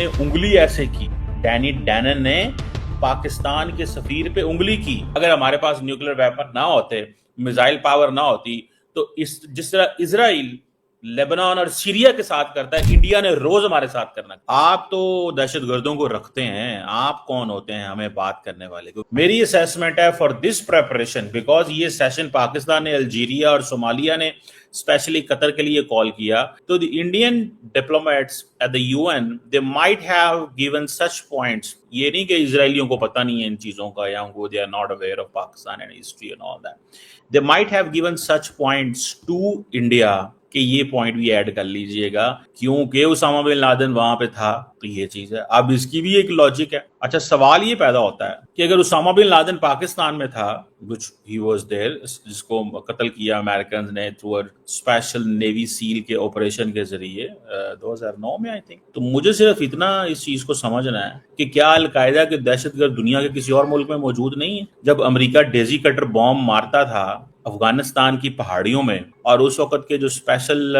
ने उंगली ऐसे की, डैनी डैनन ने पाकिस्तान के सफीर पे उंगली की। अगर हमारे पास न्यूक्लियर वेपन ना होते, मिसाइल पावर ना होती, तो इस जिस तरह इजराइल लेबनान और सीरिया के साथ करता है, इंडिया ने रोज हमारे साथ करना। आप तो दहशतगर्दों को रखते हैं, आप कौन होते हैं हमें बात करने वाले को। मेरी असेसमेंट है फॉर दिस प्रेपरेशन, बिकॉज ये सेशन पाकिस्तान ने, अल्जीरिया और सोमालिया ने स्पेशली कतर के लिए कॉल किया, तो the Indian diplomats at the UN they might have given such points. ये नहीं कि इजरायलियों को पता नहीं है इन चीजों का, या उनको they are not aware of Pakistan and history and all that. They might have given such points to India कि ये पॉइंट भी ऐड कर लीजिएगा, क्योंकि उसामा बिन लादेन वहां पे था, तो ये चीज है। अब इसकी भी एक लॉजिक है। अच्छा, सवाल ये पैदा होता है कि अगर उसामा बिन लादेन पाकिस्तान में था, which he was there, जिसको कत्ल किया अमेरिकन ने through a special navy seal के ऑपरेशन के जरिए 2009 में आई थिंक, तो मुझे सिर्फ इतना इस चीज को समझना है कि क्या अलकायदा के दहशतगर्द दुनिया के किसी और मुल्क में मौजूद नहीं है। जब अमेरिका डेजी कटर बॉम्ब मारता था अफगानिस्तान की पहाड़ियों में, और उस वक्त के जो स्पेशल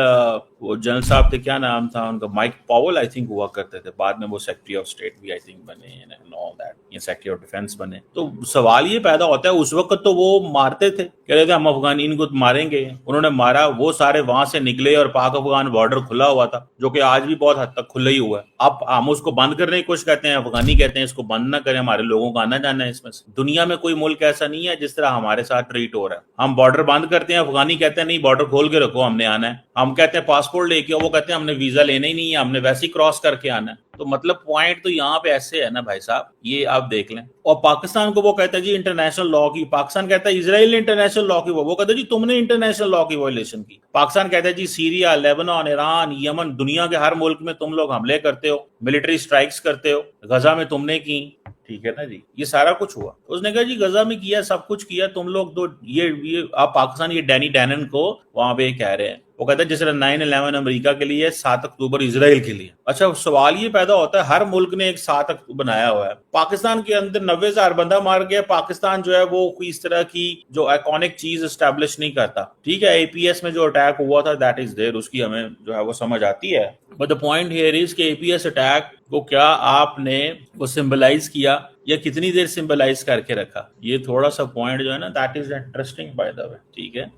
वो जनरल साहब थे, क्या नाम था उनका, माइक पावेल आई थिंक हुआ करते थे, बाद में वो सेक्रेटरी ऑफ स्टेट भी आई थिंक बने एंड ऑल दैट, ये सेक्रेटरी ऑफ डिफेंस बने। तो सवाल ये पैदा होता है, उस वक्त तो वो मारते थे, कह रहे थे हम अफगानी इनको मारेंगे, उन्होंने मारा, वो सारे वहां से निकले और पाक अफगान बॉर्डर खुला हुआ था, जो कि आज भी बहुत हद तक खुला ही हुआ है। अब हम उसको बंद करने की कोशिश कहते हैं, अफगानी कहते हैं इसको बंद ना करें, हमारे लोगों का आना जाना है इसमें से। दुनिया में कोई मुल्क ऐसा नहीं है जिस तरह हमारे साथ ट्रीट हो रहा है। हम बॉर्डर बंद करते हैं, अफगानी कहते हैं नहीं बॉर्डर खोल के रखो, हमने आना है। हम कहते हैं पासपोर्ट लेके आओ, वो कहते हैं हमने वीजा लेना ही नहीं है, हमने वैसे ही क्रॉस करके आना है। तो मतलब पॉइंट तो यहाँ पे ऐसे है ना भाई साहब, ये आप देख लें। और पाकिस्तान को वो कहता है जी इंटरनेशनल लॉ की, पाकिस्तान कहता है इजराइल ने इंटरनेशनल लॉ की, वो कहता है जी तुमने इंटरनेशनल लॉ की वायलेशन की। पाकिस्तान कहता है जी सीरिया, लेबनान, ईरान, यमन, दुनिया के हर मुल्क में तुम लोग हमले करते हो, मिलिट्री स्ट्राइक्स करते हो, गजा में तुमने की, ठीक है ना जी, ये सारा कुछ हुआ। उसने कहा जी गजा में किया, सब कुछ किया, तुम लोग तो ये आप पाकिस्तान ये डैनी डैनन को वहां पे कह रहे हैं। वो कहता है जिस तरह 9/11 अमेरिका के लिए, 7 अक्टूबर इजराइल के लिए। अच्छा, सवाल ये पैदा होता है, हर मुल्क ने एक 7 अक्टूबर बनाया हुआ है, पाकिस्तान के अंदर 90,000 बंदा मार गया, पाकिस्तान जो है वो कोई इस तरह की जो आइकॉनिक चीज स्टैब्लिश नहीं करता। ठीक है, एपीएस में जो अटैक हुआ था दैट इज देयर, उसकी हमें जो है वो समझ आती है, but the point here is कि एपीएस अटैक को क्या आपने वो सिंबलाइज किया या कितनी देर सिंबलाइज करके रखा, ये थोड़ा सा पॉइंट जो है ना that is interesting by the way. ठीक है,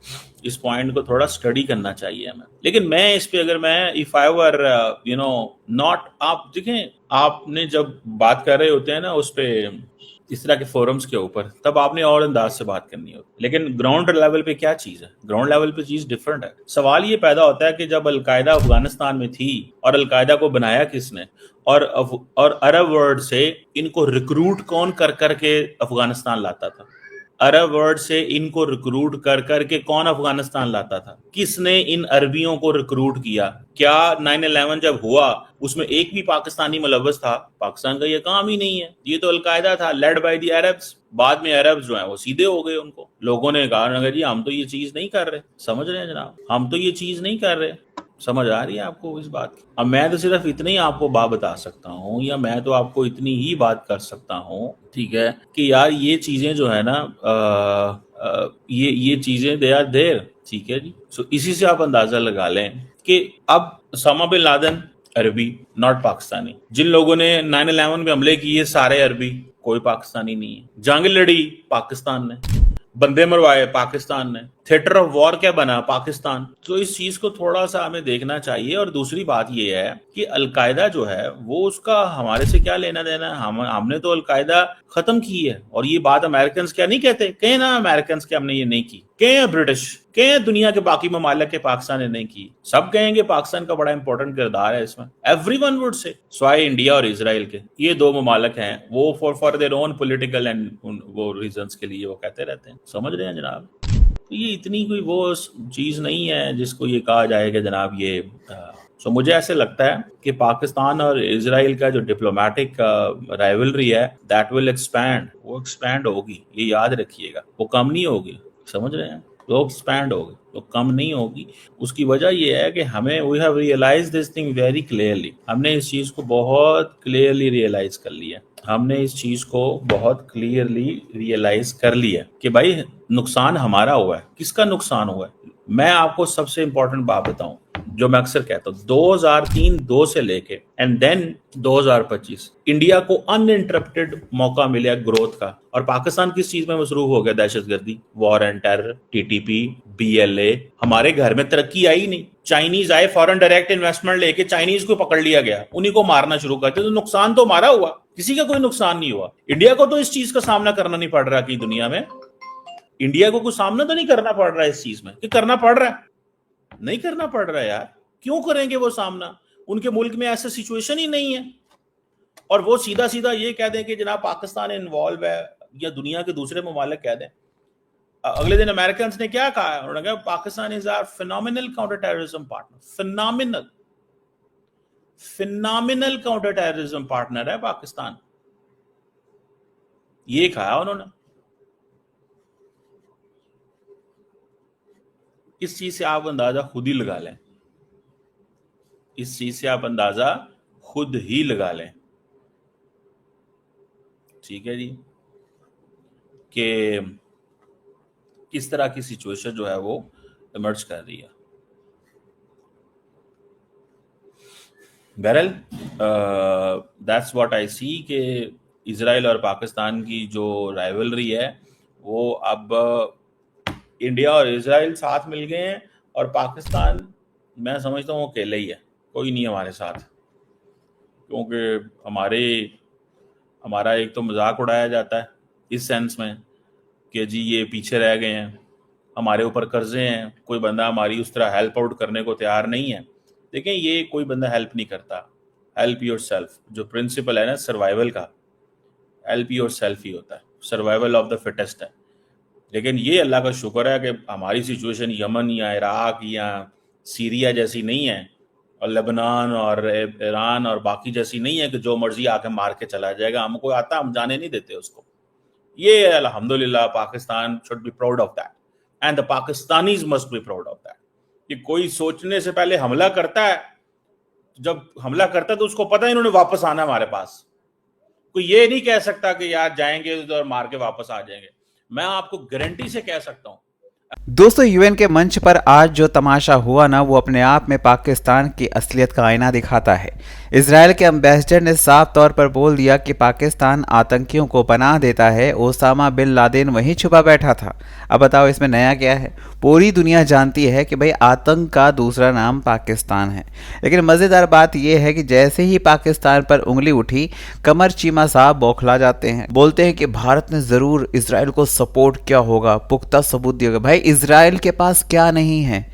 इस पॉइंट को थोड़ा स्टडी करना चाहिए हमें। लेकिन मैं इस पे अगर मैं if I were you know not, आप देखें आपने जब बात कर रहे होते हैं ना उस पे इस तरह के फोरम्स के ऊपर, तब आपने और अंदाज से बात करनी होती, लेकिन ग्राउंड लेवल पे क्या चीज है, ग्राउंड लेवल पे चीज डिफरेंट है। सवाल ये पैदा होता है कि जब अलकायदा अफगानिस्तान में थी और अलकायदा को बनाया किसने, और अरब वर्ल्ड से इनको रिक्रूट कौन कर करके अफगानिस्तान लाता था, अरब वर्ल्ड से इनको रिक्रूट कर करके कौन अफगानिस्तान लाता था, किसने इन अरबियों को रिक्रूट किया। क्या 9/11 जब हुआ उसमें एक भी पाकिस्तानी मुलव्वस था? पाकिस्तान का ये काम ही नहीं है, ये तो अलकायदा था लेड बाय द अरब्स। बाद में अरब्स जो है वो सीधे हो गए, उनको लोगों ने कहा जी हम तो ये चीज नहीं कर रहे, समझ रहे हैं जनाब, हम तो ये चीज नहीं कर रहे। समझ आ रही है आपको इस बात की? अब मैं तो सिर्फ इतनी ही आपको बात बता सकता हूँ, या मैं तो आपको इतनी ही बात कर सकता हूँ, ठीक है, कि यार ये चीजें जो है ना ये चीजें दे आर देयर। ठीक है जी, सो इसी से आप अंदाजा लगा लें कि अब उसामा बिन लादेन अरबी, नॉट पाकिस्तानी। जिन लोगों ने 9/11 में हमले किए सारे अरबी, कोई पाकिस्तानी नहीं है। जंग लड़ी पाकिस्तान ने, बंदे मरवाए पाकिस्तान ने, थिएटर ऑफ वॉर क्या बना? पाकिस्तान। तो इस चीज को थोड़ा सा हमें देखना चाहिए। और दूसरी बात ये है कि अलकायदा जो है वो उसका हमारे से क्या लेना देना है, हमने तो अलकायदा खत्म की है। और ये बात अमेरिकन क्या नहीं कहते, कहे ना अमेरिकन के हमने ये नहीं की, कहे ब्रिटिश, कहे दुनिया के बाकी ममालिक के पाकिस्तान ने नहीं की, सब कहेंगे पाकिस्तान का बड़ा इंपॉर्टेंट किरदार है इसमें, एवरीवन वुड से, स्वाय इंडिया और इजराइल के। ये दो ममालिक हैं, वो for their own political and वो रीजंस के लिए वो कहते रहते हैं, समझ रहे हैं जनाब। तो ये इतनी कोई वो चीज नहीं है जिसको ये कहा जाए कि जनाब ये सो मुझे ऐसे लगता है कि पाकिस्तान और इजराइल का जो डिप्लोमेटिक राइवलरी है दैट विल एक्सपैंड, वो एक्सपैंड होगी, ये याद रखिएगा, वो कम नहीं होगी, समझ रहे हैं, वो एक्सपैंड होगी, तो कम नहीं होगी। उसकी वजह यह है कि हमें we have realize this thing very clearly, हमने इस चीज को बहुत क्लियरली रियलाइज कर लिया, हमने इस चीज को बहुत क्लियरली रियलाइज कर लिया कि भाई नुकसान हमारा हुआ है। किसका नुकसान हुआ है? मैं आपको सबसे इंपॉर्टेंट बात बताऊं, जो मैं अक्सर कहता हूं, 2003 दो से लेके एंड देन 2025 इंडिया को अनइंटरप्टेड मौका मिला ग्रोथ का, और पाकिस्तान किस चीज में मसरूफ हो गया? दहशतगर्दी, war and terror, TTP, BLA. हमारे घर में तरक्की आई नहीं। चाइनीज आए, फॉरेन डायरेक्ट इन्वेस्टमेंट लेके चाइनीज को पकड़ लिया गया, उन्हीं को मारना शुरू कर दिया, तो नुकसान तो हमारा हुआ, किसी का कोई नुकसान नहीं हुआ। इंडिया को तो इस चीज का सामना करना नहीं पड़ रहा कि दुनिया में इंडिया को कुछ सामना तो नहीं करना पड़ रहा है इस चीज में, कि करना पड़ रहा है? नहीं करना पड़ रहा है यार। क्यों करेंगे वो सामना? उनके मुल्क में ऐसा सिचुएशन ही नहीं है। और वो सीधा सीधा ये कह दें कि जनाब पाकिस्तान इन्वॉल्व है, या दुनिया के दूसरे ममालिक कह दें। अगले दिन अमेरिकन ने क्या कहा? उन्होंने कहा Pakistan is our phenomenal counter terrorism partner. Phenomenal, phenomenal counter terrorism partner है पाकिस्तान, ये कहा उन्होंने। इस चीज से आप अंदाजा खुद ही लगा लें, इस चीज से आप अंदाजा खुद ही लगा लें, ठीक है जी, कि किस तरह की सिचुएशन जो है वो इमर्ज कर रही है। बहरहाल दैट्स व्हाट आई सी कि इजराइल और पाकिस्तान की जो राइवलरी है वो अब इंडिया और इजराइल साथ मिल गए हैं, और पाकिस्तान मैं समझता हूँ अकेले ही है, कोई नहीं हमारे साथ। क्योंकि हमारा एक तो मजाक उड़ाया जाता है इस सेंस में कि जी ये पीछे रह गए हैं, हमारे ऊपर कर्जे हैं, कोई बंदा हमारी उस तरह हेल्प आउट करने को तैयार नहीं है। देखें, ये कोई बंदा हेल्प नहीं करता। हेल्प योर सेल्फ, जो प्रिंसिपल है ना सर्वाइवल का, हेल्प योर सेल्फ ही होता है, सर्वाइवल ऑफ द फिटेस्ट है। लेकिन ये अल्लाह का शुक्र है कि हमारी सिचुएशन यमन या इराक या सीरिया जैसी नहीं है, और लेबनान और ईरान और बाकी जैसी नहीं है कि जो मर्जी आके मार के चला जाएगा। हमको आता, हम जाने नहीं देते उसको। ये अल्हम्दुलिल्लाह Pakistan should be proud of that, and the Pakistanis must be proud of that. कि कोई सोचने से पहले हमला करता है, जब हमला करता है तो उसको पता है इन्होंने वापस आना हमारे पास। कोई ये नहीं कह सकता कि यार जाएंगे और मार के वापस आ जाएंगे। मैं आपको गारंटी से कह सकता हूं। दोस्तों, यूएन के मंच पर आज जो तमाशा हुआ ना, वो अपने आप में पाकिस्तान की असलियत का आईना दिखाता है। इजराइल के एम्बेसडर ने साफ तौर पर बोल दिया कि पाकिस्तान आतंकियों को पनाह देता है, ओसामा बिन लादेन वहीं छुपा बैठा था। अब बताओ इसमें नया क्या है? पूरी दुनिया जानती है कि भाई आतंक का दूसरा नाम पाकिस्तान है। लेकिन मज़ेदार बात यह है कि जैसे ही पाकिस्तान पर उंगली उठी, कमर चीमा साहब बौखला जाते हैं, बोलते हैं कि भारत ने ज़रूर इजराइल को सपोर्ट किया होगा, पुख्ता सबूत दिया होगा। भाई इजराइल के पास क्या नहीं है?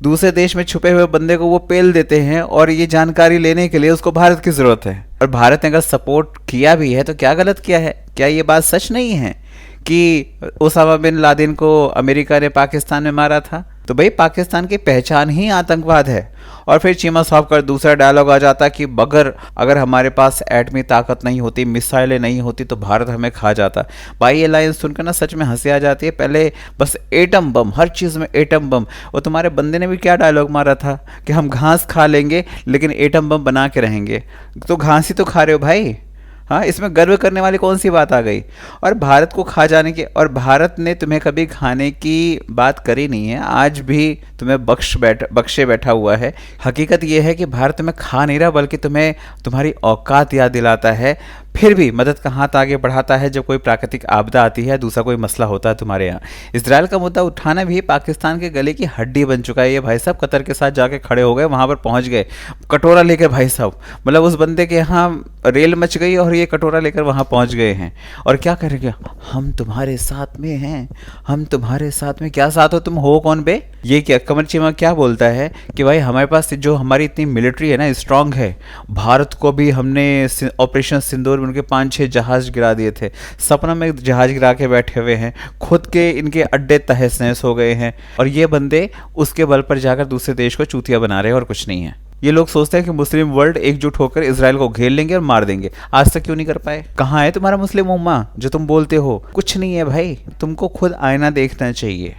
दूसरे देश में छुपे हुए बंदे को वो पेल देते हैं, और ये जानकारी लेने के लिए उसको भारत की ज़रूरत है। और भारत ने अगर सपोर्ट किया भी है तो क्या गलत किया है? क्या ये बात सच नहीं है कि ओसामा बिन लादेन को अमेरिका ने पाकिस्तान में मारा था? तो भाई पाकिस्तान की पहचान ही आतंकवाद है। और फिर चीमा साहब का दूसरा डायलॉग आ जाता कि अगर हमारे पास एटमी ताकत नहीं होती, मिसाइलें नहीं होती, तो भारत हमें खा जाता। भाई ये लाइन सुनकर ना सच में हंसी आ जाती है। पहले बस एटम बम, हर चीज़ में एटम बम। वो तुम्हारे बंदे ने भी क्या डायलॉग मारा था कि हम घास खा लेंगे लेकिन एटम बम बना के रहेंगे। तो घास ही तो खा रहे हो भाई। हाँ, इसमें गर्व करने वाली कौन सी बात आ गई? और भारत को खा जाने की, और भारत ने तुम्हें कभी खाने की बात करी नहीं है, आज भी तुम्हें बख्शे बैठा हुआ है। हकीकत यह है कि भारत तुम्हें खा नहीं रहा, बल्कि तुम्हें तुम्हारी औकात याद दिलाता है। फिर भी मदद का हाथ आगे बढ़ाता है जब कोई प्राकृतिक आपदा आती है, दूसरा कोई मसला होता है तुम्हारे यहाँ। इसराइल का मुद्दा उठाना भी पाकिस्तान के गले की हड्डी बन चुका है। ये भाई साहब कतर के साथ जाके खड़े हो गए, वहाँ पर पहुँच गए कटोरा लेकर। भाई साहब मतलब उस बंदे के यहाँ रेल मच गई और ये कटोरा लेकर वहाँ पहुँच गए हैं। और क्या करेंगे? हम तुम्हारे साथ में हैं, हम तुम्हारे साथ में। क्या साथ हो? तुम हो कौन बे? ये क्या कमर चीमा क्या बोलता है कि भाई हमारे पास जो हमारी इतनी मिलिट्री है ना, स्ट्रांग है। भारत को भी हमने ऑपरेशन सिंदूर में उनके 5-6 जहाज गिरा दिए थे। सपना में जहाज गिरा के बैठे हुए हैं, खुद के इनके अड्डे तहस नहस हो गए हैं, और ये बंदे उसके बल पर जाकर दूसरे देश को चूतिया बना रहे हैं और कुछ नहीं है। ये लोग सोचते हैं कि मुस्लिम वर्ल्ड एकजुट होकर इसराइल को घेर लेंगे और मार देंगे। आज तक क्यों नहीं कर पाए? कहाँ है तुम्हारा मुस्लिम उम्मा जो तुम बोलते हो? कुछ नहीं है भाई। तुमको खुद आईना देखना चाहिए।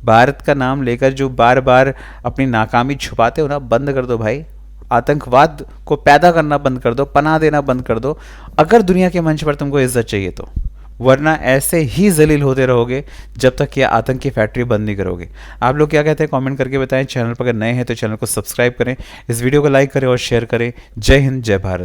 भारत का नाम लेकर जो बार बार अपनी नाकामी छुपाते हो ना, बंद कर दो भाई। आतंकवाद को पैदा करना बंद कर दो, पनाह देना बंद कर दो, अगर दुनिया के मंच पर तुमको इज्जत चाहिए तो। वरना ऐसे ही जलील होते रहोगे जब तक ये आतंकी फैक्ट्री बंद नहीं करोगे। आप लोग क्या कहते हैं कमेंट करके बताएं। चैनल पर अगर नए हैं तो चैनल को सब्सक्राइब करें, इस वीडियो को लाइक करें और शेयर करें। जय हिंद, जय भारत।